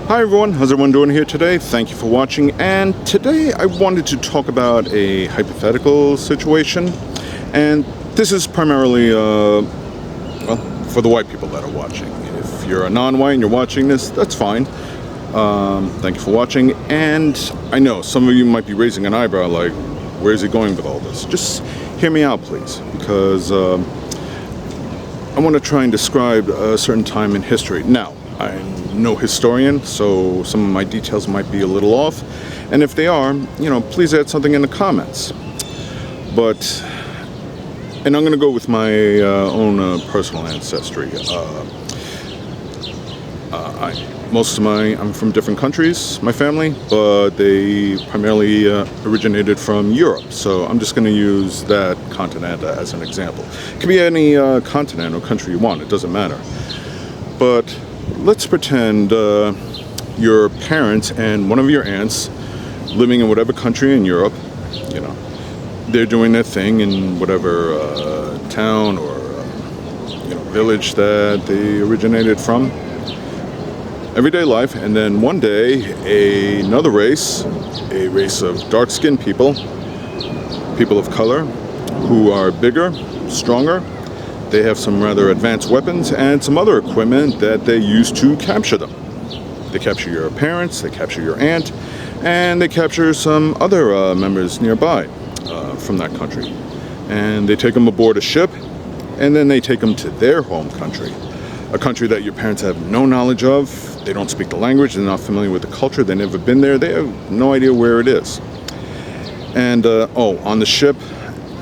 Hi everyone, how's everyone doing here today? Thank you for watching, and today I wanted to talk about a hypothetical situation, and this is primarily, well, for the white people that are watching. If you're a non-white and you're watching this, that's fine. Thank you for watching, and I know some of you might be raising an eyebrow like, where's he going with all this? Just hear me out, please, because I want to try and describe a certain time in history. Now, I'm no historian, so some of my details might be a little off, and if they are, please add something in the comments. And I'm going to go with my own personal ancestry. I'm from different countries, my family, but they primarily originated from Europe, so I'm just going to use that continent as an example. It can be any continent or country you want, it doesn't matter. But let's pretend your parents and one of your aunts living in whatever country in Europe, they're doing their thing in whatever town or village that they originated from. Everyday life, and then one day another race, a race of dark-skinned people of color, who are bigger, stronger. They have some rather advanced weapons and some other equipment that they use to capture them. They capture your parents, they capture your aunt, and they capture some other members nearby from that country. And they take them aboard a ship, and then they take them to their home country, a country that your parents have no knowledge of. They don't speak the language, they're not familiar with the culture, they've never been there, they have no idea where it is. And on the ship,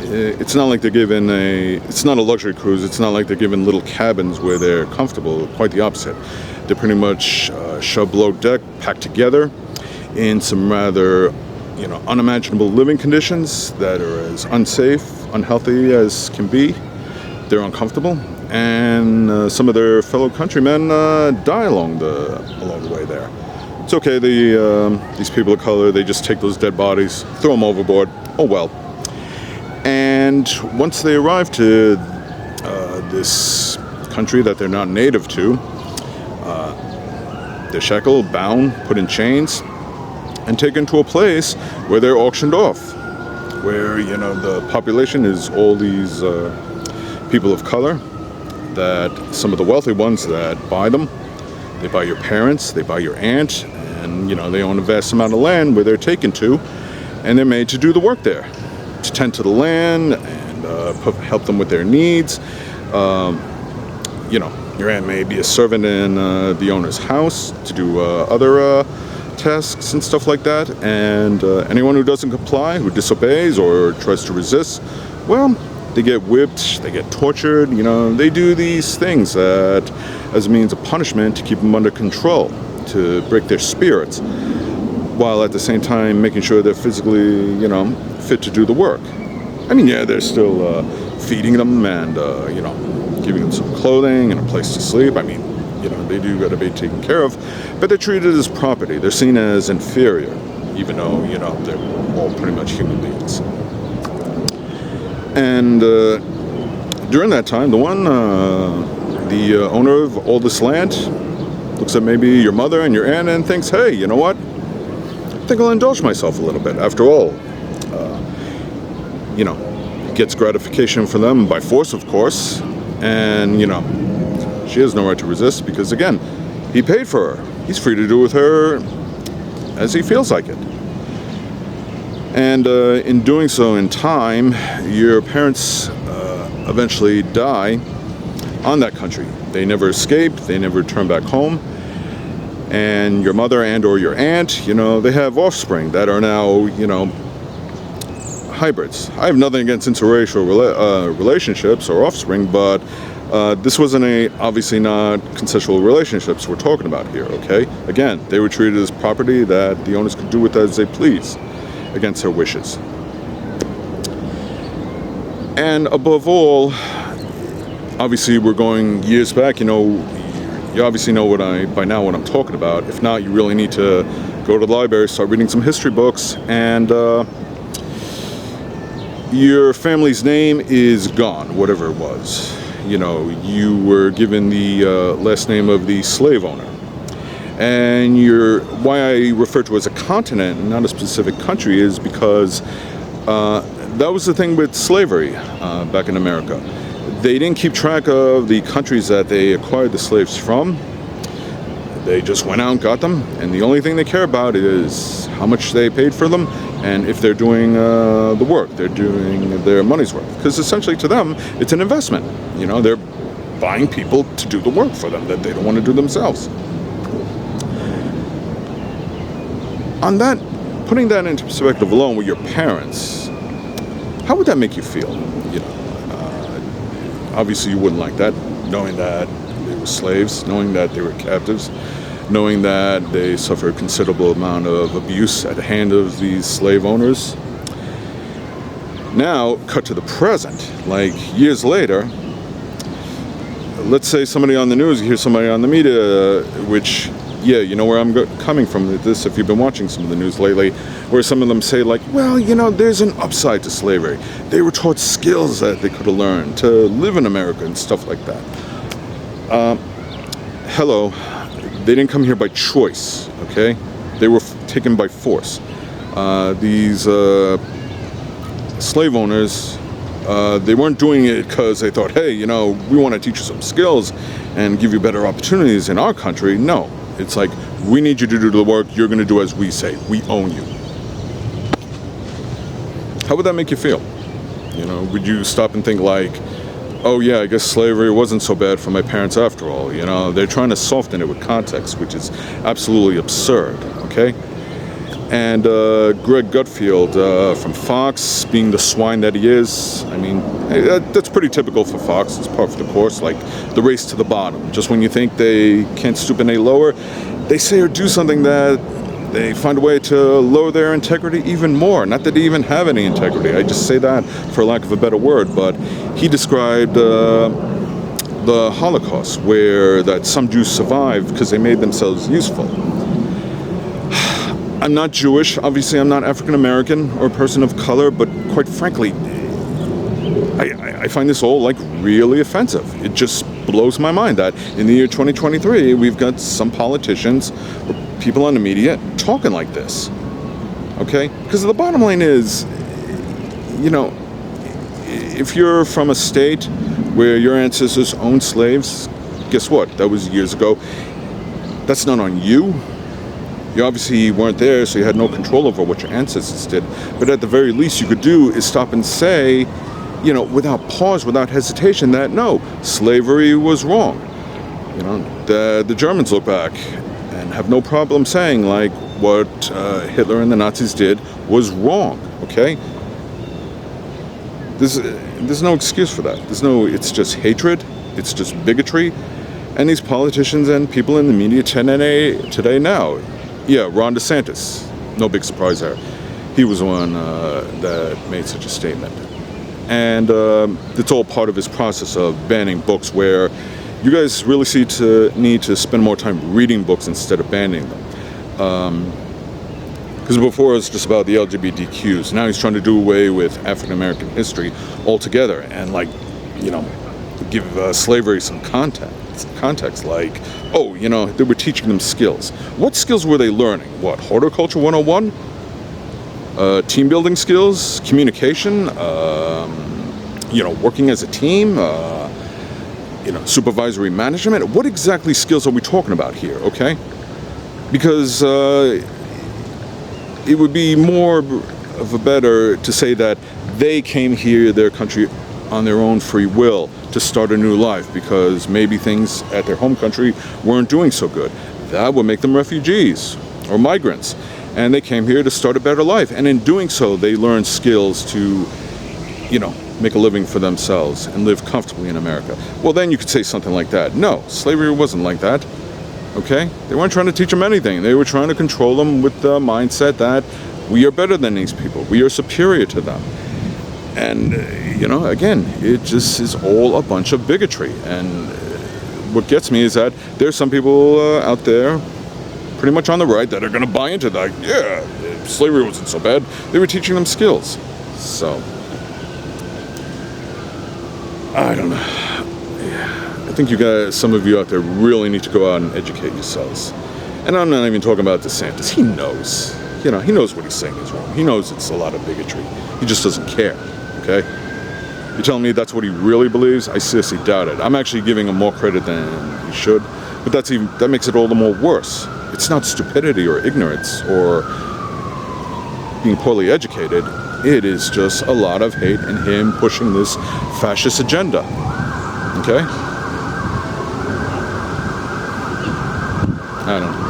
it's not like they're given it's not a luxury cruise, it's not like they're given little cabins where they're comfortable, quite the opposite. They're pretty much shoved below deck, packed together in some rather, unimaginable living conditions that are as unsafe, unhealthy as can be. They're uncomfortable, and some of their fellow countrymen die along the way there. It's okay, these people of color, they just take those dead bodies, throw them overboard, oh well. And once they arrive to this country that they're not native to, they're shackled, bound, put in chains, and taken to a place where they're auctioned off, where, the population is all these people of color, that some of the wealthy ones that buy them. They buy your parents, they buy your aunt, and, they own a vast amount of land where they're taken to, and they're made to do the work there. To tend to the land and help them with their needs. Your aunt may be a servant in the owner's house to do other tasks and stuff like that. And anyone who doesn't comply, who disobeys or tries to resist, well, they get whipped, they get tortured. They do these things as a means of punishment to keep them under control, to break their spirits, while at the same time making sure they're physically, fit to do the work. I mean, yeah, they're still feeding them and, giving them some clothing and a place to sleep. I mean, they do got to be taken care of, but they're treated as property. They're seen as inferior, even though, they're all pretty much human beings. And during that time, the owner of all this land looks at maybe your mother and your aunt and thinks, hey, you know what? I think I'll indulge myself a little bit. After all, gets gratification from them by force, of course, and, she has no right to resist because, again, he paid for her. He's free to do with her as he feels like it. And in doing so in time, your parents eventually die on that country. They never escaped, they never returned back home. And your mother and or your aunt, they have offspring that are now, hybrids. I have nothing against interracial relationships or offspring, but this wasn't obviously not consensual relationships we're talking about here, okay? Again, they were treated as property that the owners could do with as they please, against their wishes. And above all, obviously we're going years back, you obviously know by now what I'm talking about. If not, you really need to go to the library, start reading some history books, and your family's name is gone, whatever it was. You were given the last name of the slave owner. And why I refer to it as a continent and not a specific country is because that was the thing with slavery back in America. They didn't keep track of the countries that they acquired the slaves from. They just went out and got them, and the only thing they care about is how much they paid for them and if they're doing the work, they're doing their money's worth. Because essentially to them, it's an investment. You know, they're buying people to do the work for them that they don't want to do themselves. On that, putting that into perspective alone with your parents, how would that make you feel? You know, obviously you wouldn't like that, knowing that they were slaves, knowing that they were captives, knowing that they suffered a considerable amount of abuse at the hand of these slave owners. Now, cut to the present, like years later, let's say somebody on the news, you hear somebody on the media, which, yeah, you know where I'm coming from with this if you've been watching some of the news lately, where some of them say like, well, you know, there's an upside to slavery. They were taught skills that they could have learned to live in America and stuff like that. Hello, they didn't come here by choice, okay? They were taken by force. These slave owners, they weren't doing it because they thought, hey, you know, we want to teach you some skills and give you better opportunities in our country. No, it's like, we need you to do the work, you're going to do as we say, we own you. How would that make you feel? You know, would you stop and think like, oh yeah, I guess slavery wasn't so bad for my parents after all. You know, they're trying to soften it with context, which is absolutely absurd, okay? And Greg Gutfield from Fox, being the swine that he is, I mean, that's pretty typical for Fox. It's par for the course, like the race to the bottom. Just when you think they can't stoop any lower, they say or do something that they find a way to lower their integrity even more. Not that they even have any integrity. I just say that for lack of a better word. But he described the Holocaust, where that some Jews survived because they made themselves useful. I'm not Jewish. Obviously, I'm not African American or a person of color. But quite frankly, I find this all like really offensive. It just blows my mind that in the year 2023, we've got some politicians or people on the media talking like this, okay? Because the bottom line is, you know, if you're from a state where your ancestors owned slaves, guess what? That was years ago. That's not on you. You obviously weren't there, so you had no control over what your ancestors did. But at the very least you could do is stop and say, you know, without pause, without hesitation, that no, slavery was wrong. You know, the Germans look back and have no problem saying like what Hitler and the Nazis did was wrong, okay? There's no excuse for that. It's just hatred, it's just bigotry, and these politicians and people in the media today now, yeah, Ron DeSantis, no big surprise there. He was the one that made such a statement. And it's all part of his process of banning books where you guys really need to spend more time reading books instead of banning them. Because before it was just about the LGBTQs. Now he's trying to do away with African American history altogether and, like, you know, give slavery some context. Like, oh, you know, they were teaching them skills. What skills were they learning? What, horticulture 101? Team building skills, communication, you know, working as a team, you know, supervisory management. What exactly skills are we talking about here, okay? Because it would be more of a better to say that they came here, their country, on their own free will to start a new life because maybe things at their home country weren't doing so good. That would make them refugees or migrants. And they came here to start a better life. And in doing so, they learned skills to, you know, make a living for themselves and live comfortably in America. Well, then you could say something like that. No, slavery wasn't like that. Okay? They weren't trying to teach them anything. They were trying to control them with the mindset that we are better than these people. We are superior to them. And, you know, again, it just is all a bunch of bigotry. And what gets me is that there's some people out there pretty much on the right that are going to buy into that. Yeah, slavery wasn't so bad. They were teaching them skills. So, I don't know. I think you guys, some of you out there really need to go out and educate yourselves. And I'm not even talking about DeSantis. He knows. He knows what he's saying is wrong. He knows it's a lot of bigotry. He just doesn't care, okay? You're telling me that's what he really believes? I seriously doubt it. I'm actually giving him more credit than he should, but that makes it all the more worse. It's not stupidity or ignorance or being poorly educated. It is just a lot of hate and him pushing this fascist agenda, okay? I don't know.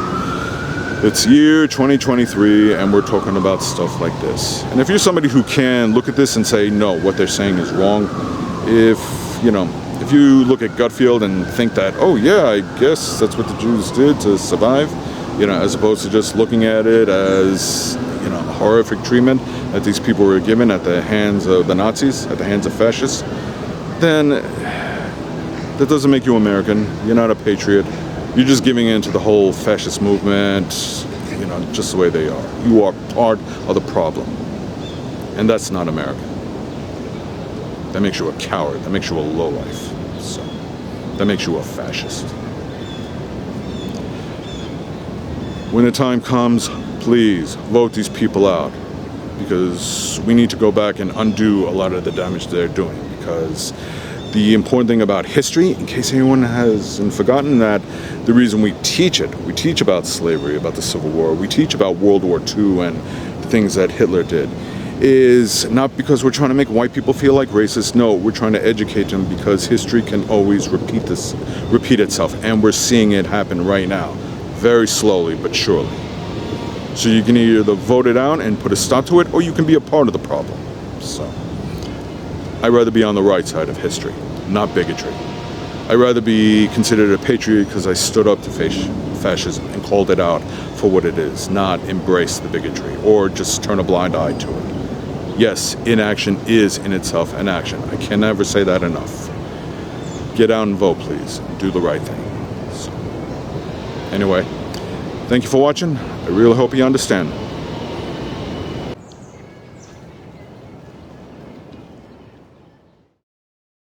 It's year 2023 and we're talking about stuff like this. And if you're somebody who can look at this and say, no, what they're saying is wrong, if you look at gut feel and think that, oh yeah, I guess that's what the Jews did to survive, as opposed to just looking at it as, horrific treatment that these people were given at the hands of the Nazis, at the hands of fascists, then that doesn't make you American. You're not a patriot. You're just giving in to the whole fascist movement, just the way they are. You are part of the problem. And that's not America. That makes you a coward. That makes you a lowlife. So, that makes you a fascist. When the time comes, please vote these people out. Because we need to go back and undo a lot of the damage they're doing. Because the important thing about history, in case anyone hasn't forgotten, that the reason we teach about slavery, about the Civil War, we teach about World War II and the things that Hitler did, is not because we're trying to make white people feel like racists. No, we're trying to educate them because history can always repeat itself, and we're seeing it happen right now, very slowly but surely. So you can either vote it out and put a stop to it, or you can be a part of the problem. So I'd rather be on the right side of history, not bigotry. I'd rather be considered a patriot because I stood up to fascism and called it out for what it is, not embrace the bigotry or just turn a blind eye to it. Yes, inaction is in itself an action. I can never say that enough. Get out and vote, please. Do the right thing. So, anyway, thank you for watching. I really hope you understand.